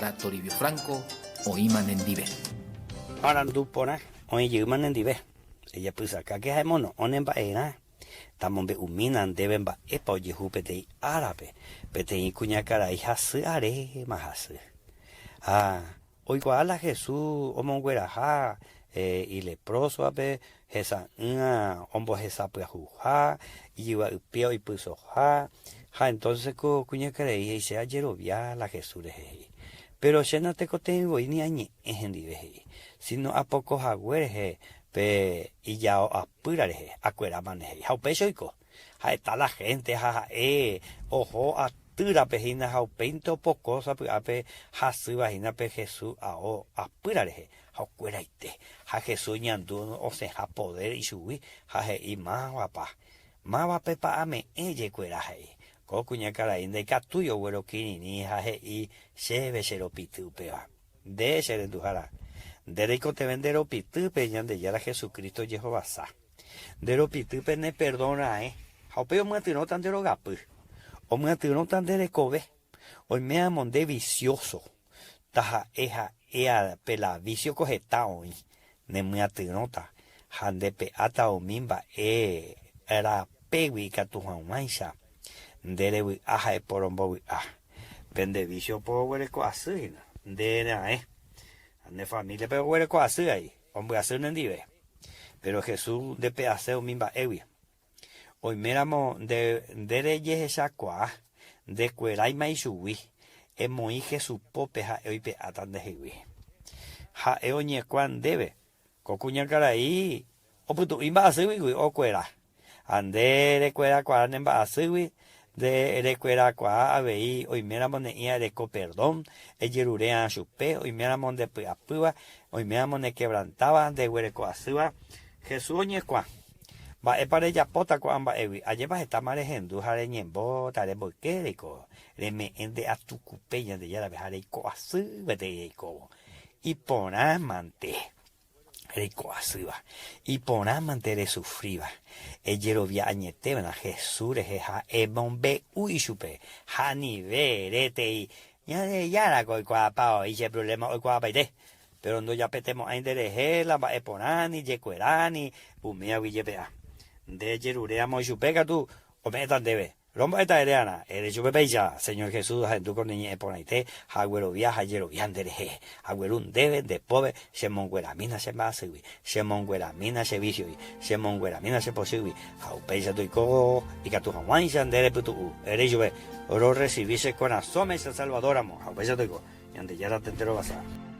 para Toribio Franco o Iman Endive. Ahora tú pones, hoy Iman Endive. Ella pues acá que hay mono, onen ba era. Tamon be uminan deben ba epa oye jupete árabe. Pete y cuña cara hija se are más. Hoy cuala Jesús, omongüera ja, y leproso ape, esa ombo esa puajuja, y iba upio y puso ja, entonces cuña cara y se ayerovia la Jesús de pero ya no te cotengo y ni añe en dive, sino a pocos agüeres, pe y ya apurare, acuera maneje, ja pechoico, está la gente, ojo a tura pejina ja peinto pocosa ape hasu vagina pe Jesús apurare, ja cueraite, ja Jesús ñandu o se ja poder y subir, ja y más guapa pa ame ella cuera cuña cara inda catuyo güero kini ni jaje y se ve se lo pitupea de ser en tu jara de rico te vendero pitupe ñan de ya Jesucristo Jehová sa de lo pitupe ne perdona haupeo matino tan de lo gapu o matino tan de cobe o me amon de vicioso taja ea pela vicio cogeta hoy ne matino ta hande pe ata o mimba era pewi catujan maisha Dere aja porombo vende vicio por hueco así de ane familia pero hueco así ahí hombre hacer un endive pero Jesús de pedaceo mimba ewi hoy miramos de reyes esa cua de cuera y maisui es muy Jesús popeja hoy pe atan de hewi ja eoñe cuan debe cocuña cara ahí o puto imba así o cuera ande de cuera cuan emba así de recuerda cua abei hoy miramos neia de coperdón el yerurea chupe hoy miramos de puapua hoy miramos de quebrantaba de huereco azúa Jesús oñecua va para ella pota cuamba ewi ayer va a estar marejando jare ñembo tare boquerico le me ende a tu cupeña de ya la jare co azú vete co y pona mante rico asíba y pona mantere sufriba ellero via añetebna Jesús ja ebombe uisupe hani verete y ya la coi pao y ese problema hoy paide pero no ya petemos a inderejela va eponani yecuerani umea villepea de yerurea moisupega tú o me tan debe romba esta ereana eres yo bebeja Señor Jesús en tu con niña eponaite agüero viaja yero viandereje agüero un debe de pobre se monguera mina se va seguir se monguera mina se vicio se monguera mina se posible au peisa tu ico y que tu jamás andere putu eres yo be oro recibirse con asome esa salvador amo au peisa tu ico y ande ya te entero vas a